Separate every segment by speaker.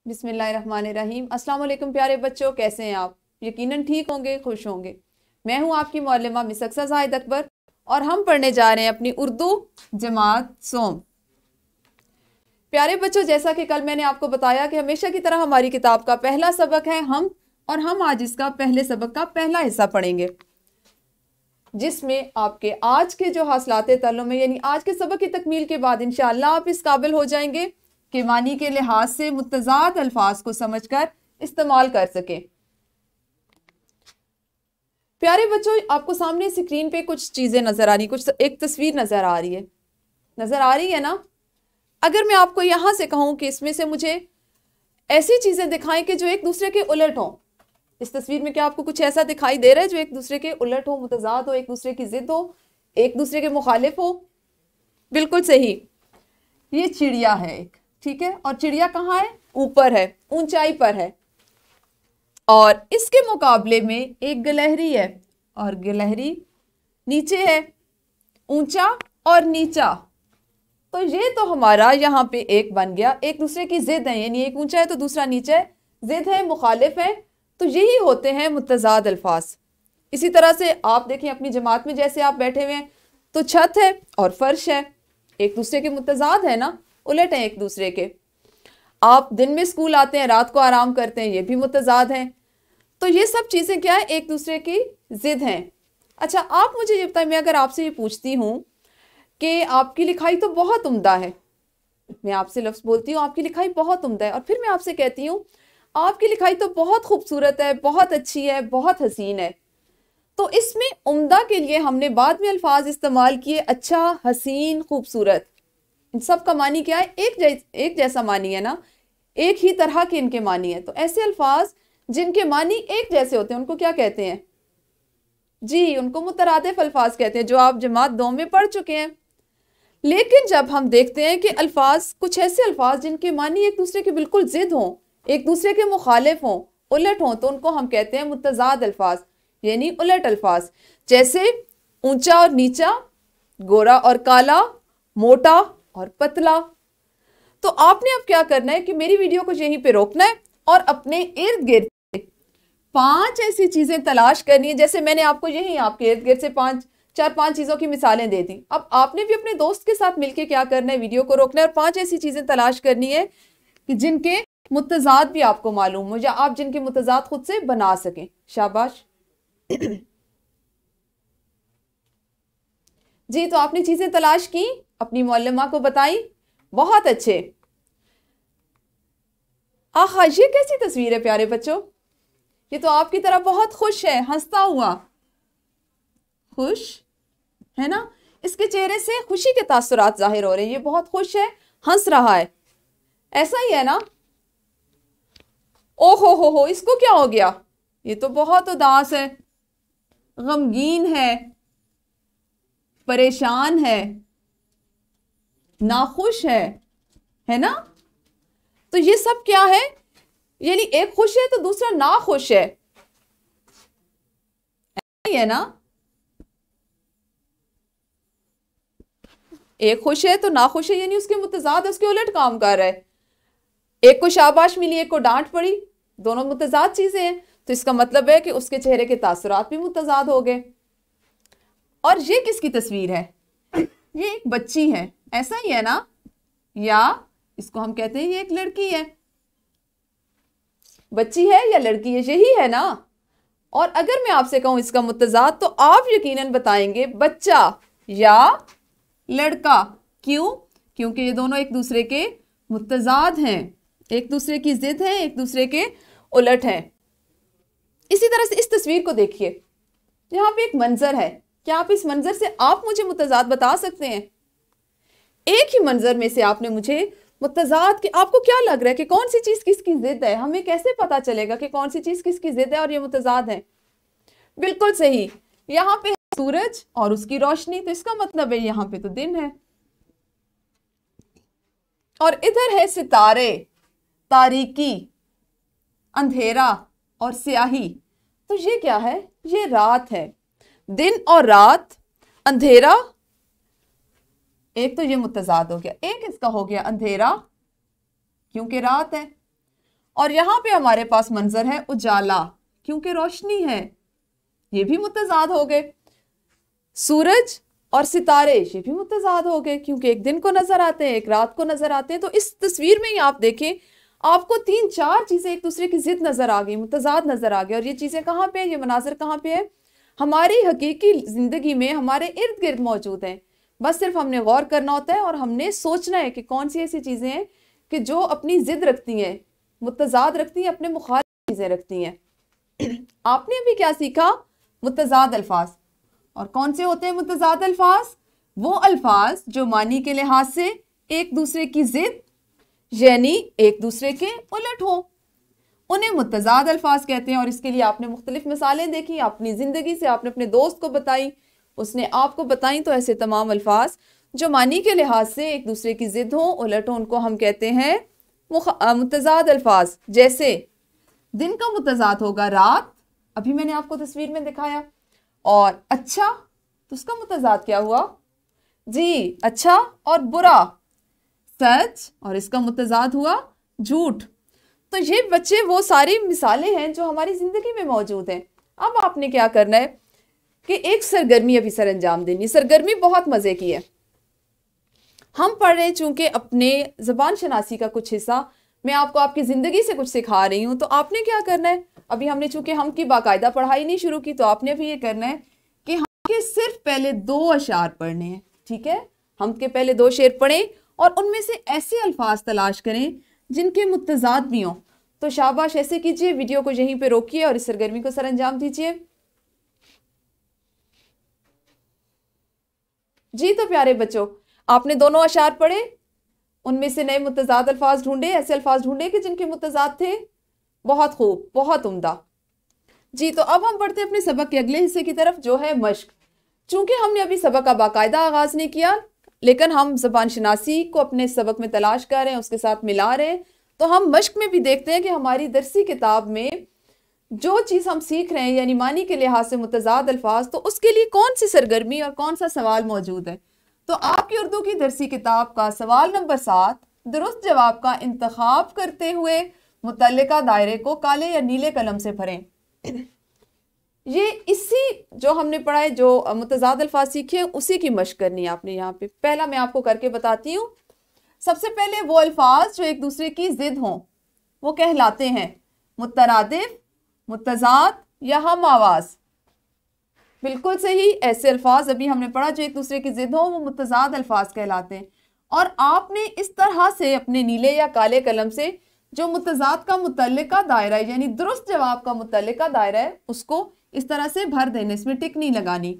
Speaker 1: बिस्मिल्लाहिर्रहमानिर्रहीम। अस्सलाम वालेकुम प्यारे बच्चों, कैसे हैं आप? यकीनन ठीक होंगे, खुश होंगे। मैं हूं आपकी मौलमा मिस अक्सा ज़ाहिद अकबर और हम पढ़ने जा रहे हैं अपनी उर्दू जमात सोम। प्यारे बच्चों, जैसा कि कल मैंने आपको बताया कि हमेशा की तरह हमारी किताब का पहला सबक है हम, और हम आज इसका पहले सबक का पहला हिस्सा पढ़ेंगे, जिसमें आपके आज के जो हासिलात तल्लुम है, यानी आज के सबक की तकमील के बाद इंशाअल्लाह आप इस काबिल हो जाएंगे कि मानी के लिहाज से मुतज़ाद अल्फाज को समझकर इस्तेमाल कर सके। प्यारे बच्चों, आपको सामने स्क्रीन पे कुछ चीजें नजर आ रही, कुछ एक तस्वीर नजर आ रही है ना? अगर मैं आपको यहां से कहूं कि इसमें से मुझे ऐसी चीजें दिखाएं कि जो एक दूसरे के उलट हो, इस तस्वीर में क्या आपको कुछ ऐसा दिखाई दे रहा है जो एक दूसरे के उलट हो, मुतज़ाद हो, एक दूसरे की जिद हो, एक दूसरे के मुखालिफ हो? बिल्कुल सही, ये चिड़िया है एक, ठीक है। और चिड़िया कहाँ है? ऊपर है, ऊंचाई पर है, और इसके मुकाबले में एक गिलहरी है, और गिलहरी नीचे है, ऊंचा और नीचा। तो ये तो हमारा यहाँ पे एक बन गया, एक दूसरे की जिद है, यानी एक ऊंचा है तो दूसरा नीचा है, जिद है, मुखालिफ है। तो यही होते हैं मुतज़ाद अल्फाज। इसी तरह से आप देखें अपनी जमात में, जैसे आप बैठे हुए हैं तो छत है और फर्श है, एक दूसरे के मुतज़ाद है ना, उलट है एक दूसरे के। आप दिन में स्कूल आते हैं, रात को आराम करते हैं, ये भी मुतज़ाद हैं। तो ये सब चीज़ें क्या है? एक दूसरे की जिद हैं। अच्छा, आप मुझे ये बताएं, मैं अगर आपसे ये पूछती हूँ कि आपकी लिखाई तो बहुत उम्दा है, मैं आपसे लफ्ज़ बोलती हूँ आपकी लिखाई बहुत उम्दा है, और फिर मैं आपसे कहती हूँ आपकी लिखाई तो बहुत खूबसूरत है, बहुत अच्छी है, बहुत हसीन है, तो इसमें उम्दा के लिए हमने बाद में अल्फाज इस्तेमाल किए, अच्छा, हसीन, खूबसूरत। इन सब का मानी क्या है? एक जैसा मानी है ना, एक ही तरह के इनके मानी है। तो ऐसे अल्फाज जिनके मानी एक जैसे होते हैं उनको क्या कहते हैं? जी, उनको मुतरादिफ अल्फाज कहते हैं, जो आप जमात 2 में पढ़ चुके हैं। लेकिन जब हम देखते हैं कि अल्फाज, कुछ ऐसे अल्फाज जिनके मानी एक दूसरे के बिल्कुल जिद हों, एक दूसरे के मुखालिफ हों, उलट हों, तो उनको हम कहते हैं मुतज़ाद अल्फाज, यानी उलट अल्फाज। जैसे ऊंचा और नीचा, गोरा और काला, मोटा और पतला। तो आपने अब क्या करना है कि मेरी वीडियो को यहीं पे रोकना है और अपने इर्द गिर्द 5 ऐसी चीजें तलाश करनी है। जैसे मैंने आपको यही आपके इर्द गिर्द से 4-5 चीजों की मिसालें दे दी। अब आपने भी अपने दोस्त के साथ मिलकर क्या करना है? वीडियो को रोकना है और 5 ऐसी चीजें तलाश करनी है कि जिनके मुतज़ाद भी आपको मालूम हो, या आप जिनके मुतज़ाद खुद से बना सकें। शाबाश। जी, तो आपने चीजें तलाश की, अपनी मौलमा को बताई, बहुत अच्छे। आहा, ये कैसी तस्वीर है प्यारे बच्चों? ये तो आपकी तरह बहुत खुश है, हंसता हुआ, खुश है ना? इसके चेहरे से खुशी के तासुरात जाहिर हो रहे हैं, ये बहुत खुश है, हंस रहा है, ऐसा ही है ना? ओ हो, इसको क्या हो गया? ये तो बहुत उदास है, गमगीन है, परेशान है, नाखुश है ना? तो ये सब क्या है? यानी एक खुश है तो दूसरा नाखुश है ना? एक खुश है तो नाखुश है, यानी उसके मुतज़ाद, उसके उलट काम कर रहा है। एक को शाबाश मिली, एक को डांट पड़ी, दोनों मुतज़ाद चीजें हैं, तो इसका मतलब है कि उसके चेहरे के तासुरात भी मुतज़ाद हो गए। और ये किसकी तस्वीर है? ये एक बच्ची है, ऐसा ही है ना? या इसको हम कहते हैं ये एक लड़की है। बच्ची है या लड़की है, यही है ना? और अगर मैं आपसे कहूं इसका मुतज़ाद, तो आप यकीनन बताएंगे बच्चा या लड़का। क्यों? क्योंकि ये दोनों एक दूसरे के मुतज़ाद हैं, एक दूसरे की जिद है, एक दूसरे के उलट हैं। इसी तरह से इस तस्वीर को देखिए, यहाँ पे एक मंजर है, क्या आप इस मंजर से आप मुझे मुतज़ाद बता सकते हैं? एक ही मंजर में से आपने मुझे मुतज़ाद के, आपको क्या लग रहा है कि कौन सी चीज किसकी जिद है? हमें कैसे पता चलेगा कि कौन सी चीज किसकी जिद है और ये मुतज़ाद है? बिल्कुल सही, यहाँ पे है सूरज और उसकी रोशनी, तो इसका मतलब है यहाँ पे तो दिन है, और इधर है सितारे, तारीकी, अंधेरा और स्याही। तो ये क्या है? ये रात है। दिन और रात, अंधेरा, एक तो ये मुतज़ाद हो गया, एक इसका हो गया अंधेरा क्योंकि रात है, और यहां पे हमारे पास मंजर है उजाला, क्योंकि रोशनी है, ये भी मुतजाद हो गए। सूरज और सितारे, ये भी मुतजाद हो गए, क्योंकि एक दिन को नजर आते हैं, एक रात को नजर आते हैं। तो इस तस्वीर में ही आप देखें, आपको 3-4 चीजें एक दूसरे की जिद नजर आ गई, मुतजाद नजर आ गई। और ये चीजें कहाँ पे है, ये मनाजिर कहाँ पे है, हमारी हकीकी जिंदगी में हमारे इर्द गिर्द मौजूद हैं। बस सिर्फ हमने गौर करना होता है और हमने सोचना है कि कौन सी ऐसी चीजें हैं कि जो अपनी जिद रखती हैं, मुतजाद रखती हैं, अपने मुखालिफ चीजें रखती हैं। आपने अभी क्या सीखा, मुतजाद अल्फाज। और कौन से होते हैं मुतजाद अल्फाज, वो अल्फाज जो मानी के लिहाज से एक दूसरे की जिद यानी एक दूसरे के उलट हो, उन्हें मुतजाद अल्फाज कहते हैं। और इसके लिए आपने मुख्तलिफ मिसालें देखी, अपनी जिंदगी से आपने अपने दोस्त को बताई, उसने आपको बताई। तो ऐसे तमाम अल्फाज जो मानी के लिहाज से एक दूसरे की जिद हो, उलट हो, उनको हम कहते हैं मुतजाद अल्फाज। जैसे दिन का मुतजाद होगा रात, अभी मैंने आपको तस्वीर में दिखाया। और अच्छा, तो उसका मुतजाद क्या हुआ जी, अच्छा और बुरा, सच, और इसका मुतजाद हुआ झूठ। तो ये बच्चे वो सारी मिसालें हैं जो हमारी जिंदगी में मौजूद हैं। अब आपने क्या करना है कि एक सरगर्मी अभी सर अंजाम देनी। सरगर्मी बहुत मजे की है। हम पढ़ रहे हैं चूंकि अपने जबान शनासी का कुछ हिस्सा, मैं आपको आपकी जिंदगी से कुछ सिखा रही हूं। तो आपने क्या करना है, अभी हमने चूंकि हम की बाकायदा पढ़ाई नहीं शुरू की, तो आपने भी ये करना है कि हम के सिर्फ पहले 2 अशार पढ़ने हैं। ठीक है, हम के पहले 2 शेर पढ़ें और उनमें से ऐसे अल्फाज तलाश करें जिनके मुतजाद भी हों। तो शाबाश, ऐसे कीजिए, वीडियो को यहीं पे रोकिए और इस सरगर्मी को सर अंजाम दीजिए। जी तो प्यारे बच्चों, आपने दोनों अशार पढ़े, उनमें से नए मुतजाद अल्फाज ढूंढे, ऐसे अल्फाज ढूंढे कि जिनके मुतजाद थे। बहुत खूब, बहुत उम्दा। जी तो अब हम बढ़ते हैं अपने सबक के अगले हिस्से की तरफ, जो है मश्क। चूंकि हमने अभी सबक का बाकायदा आगाज नहीं किया, लेकिन हम जबान शनासी को अपने सबक में तलाश कर रहे हैं, उसके साथ मिला रहे हैं। तो हम मश्क में भी देखते हैं कि हमारी दरसी किताब में जो चीज़ हम सीख रहे हैं, यानी मानी के लिहाज से मुतजाद अल्फाज, तो उसके लिए कौन सी सरगर्मी और कौन सा सवाल मौजूद है। तो आपकी उर्दू की दरसी किताब का सवाल नंबर 7, दुरुस्त जवाब का इंतखाब करते हुए मुतल्लिका दायरे को काले या नीले कलम से भरें। ये इसी जो हमने पढ़ा है, जो मुतजाद अल्फाज सीखे, उसी की मश्क करनी है आपने यहाँ पे। पहला मैं आपको करके बताती हूँ। सबसे पहले वो अल्फाज जो एक दूसरे की जिद हों, वो कहलाते हैं मुतरादिफ, मुतजाद या हम आवाज। बिल्कुल सही, ऐसे अल्फाज अभी हमने पढ़ा जो एक दूसरे की जिद हो, वो मुतजाद अल्फाज कहलाते हैं। और आपने इस तरह से अपने नीले या काले कलम से जो मुतजाद का मुतल्लिका दायरा है, यानी दुरुस्त जवाब का मुतल्लिका दायरा है, उसको इस तरह से भर देने, इसमें टिक नहीं लगानी।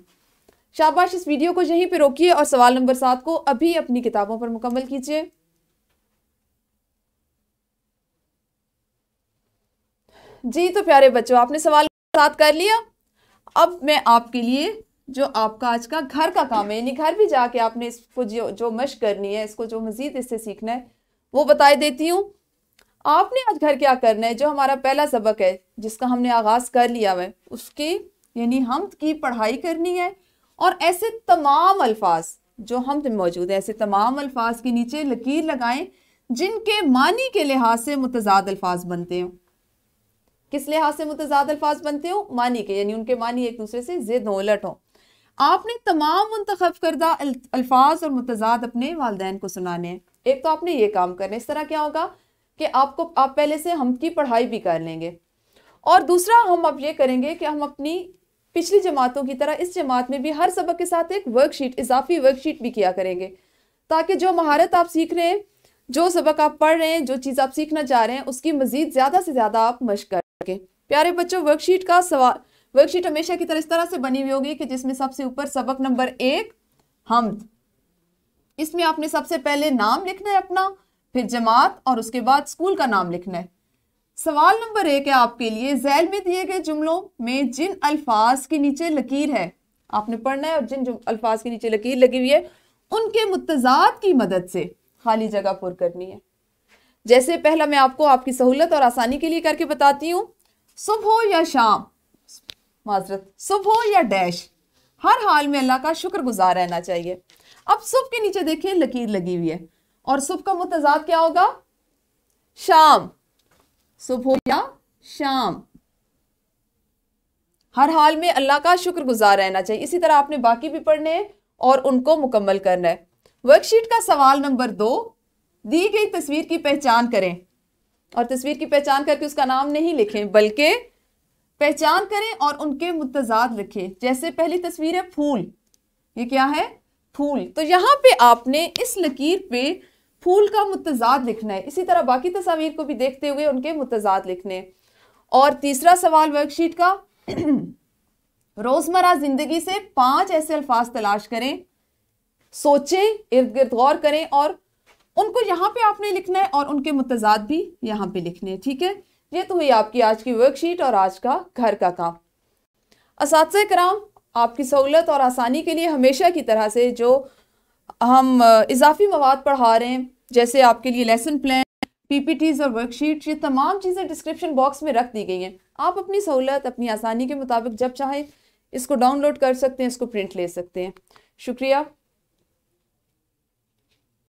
Speaker 1: शाबाश, इस वीडियो को यहीं पे रोकिए और सवाल नंबर 7 को अभी अपनी किताबों पर मुकम्मल कीजिए। जी तो प्यारे बच्चों, आपने सवाल 7 कर लिया। अब मैं आपके लिए जो आपका आज का घर का काम है, यानी घर भी जाके आपने इसको जो मश्क करनी है, इसको जो मजीद इससे सीखना है, वो बता देती हूँ। आपने आज घर क्या करना है, जो हमारा पहला सबक है जिसका हमने आगाज कर लिया है, उसके यानी हमद की पढ़ाई करनी है। और ऐसे तमाम अल्फाज जो हमद में मौजूद है, ऐसे तमाम अल्फाज के नीचे लकीर लगाएं जिनके मानी के लिहाज से मुतजाद अल्फाज बनते हो। किस लिहाज से मुतजाद अल्फाज बनते हो, मानी के, यानी उनके मानी एक दूसरे से जिद हो, उलट हो। आपने तमाम मुंतखब करदा अल्फाज और मुतजाद अपने वालिदैन को सुनाने हैं। एक तो आपने ये काम करना है, इस तरह क्या होगा कि आप पहले से हम की पढ़ाई भी कर लेंगे। और दूसरा हम अब ये करेंगे कि हम अपनी पिछली जमातों की तरह इस जमात में भी हर सबक के साथ एक वर्कशीट, इजाफी वर्कशीट भी किया करेंगे, ताकि जो महारत आप सीख रहे हैं, जो सबक आप पढ़ रहे हैं, जो चीज़ आप सीखना चाह रहे हैं, उसकी मजीद ज़्यादा से ज़्यादा आप मश्क कर सकें। प्यारे बच्चों, वर्कशीट हमेशा की तरह इस तरह से बनी हुई होगी कि जिसमें सबसे ऊपर सबक नंबर 1 हमद, इसमें आपने सबसे पहले नाम लिखना है अपना, फिर जमात और उसके बाद स्कूल का नाम लिखना है। सवाल नंबर 1 है आपके लिए, झैल में दिए गए जुमलों में जिन अल्फाज के नीचे लकीर है आपने पढ़ना है, और जिन अल्फाज के नीचे लकीर लगी हुई है उनके मुतजाद की मदद से खाली जगह पुर करनी है। जैसे पहला मैं आपको आपकी सहूलत और आसानी के लिए करके बताती हूँ। सुबह या शाम, माजरत, सुबह या डैश, हर हाल में अल्लाह का शुक्रगुजार रहना चाहिए। अब सुबह के नीचे देखिए लकीर लगी हुई है, और सुबह का मुतजाद क्या होगा, शाम। सुबह या शाम। हर हाल में अल्लाह का शुक्रगुजार रहना चाहिए। इसी तरह आपने बाकी भी पढ़ने हैं और उनको मुकम्मल करना है। वर्कशीट का सवाल नंबर 2, दी गई तस्वीर की पहचान करें। और तस्वीर की पहचान करके उसका नाम नहीं लिखें, बल्कि पहचान करें और उनके मुतजाद लिखें। जैसे पहली तस्वीर है फूल, ये क्या है? फूल। तो यहां पे आपने इस लकीर पे फूल का मुतजाद लिखना है। इसी तरह बाकी तस्वीर को भी देखते हुए उनके मुतजाद लिखने। और तीसरा सवाल वर्कशीट का, रोजमर्रा जिंदगी से 5 ऐसे अल्फाज तलाश करें, सोचें, इर्द गिर्द गौर करें और उनको यहाँ पे आपने लिखना है और उनके मुतजाद भी यहाँ पे लिखने हैं। ठीक है, ये तो हुई आपकी आज की वर्कशीट और आज का घर का काम। असातिज़ा कराम, आपकी सहूलत और आसानी के लिए हमेशा की तरह से जो हम इजाफी मवाद पढ़ा रहे हैं, जैसे आपके लिए लेसन प्लान, पीपीटीज और वर्कशीट, ये तमाम चीज़ें डिस्क्रिप्शन बॉक्स में रख दी गई हैं। आप अपनी सहूलत, अपनी आसानी के मुताबिक जब चाहें इसको डाउनलोड कर सकते हैं, इसको प्रिंट ले सकते हैं। शुक्रिया।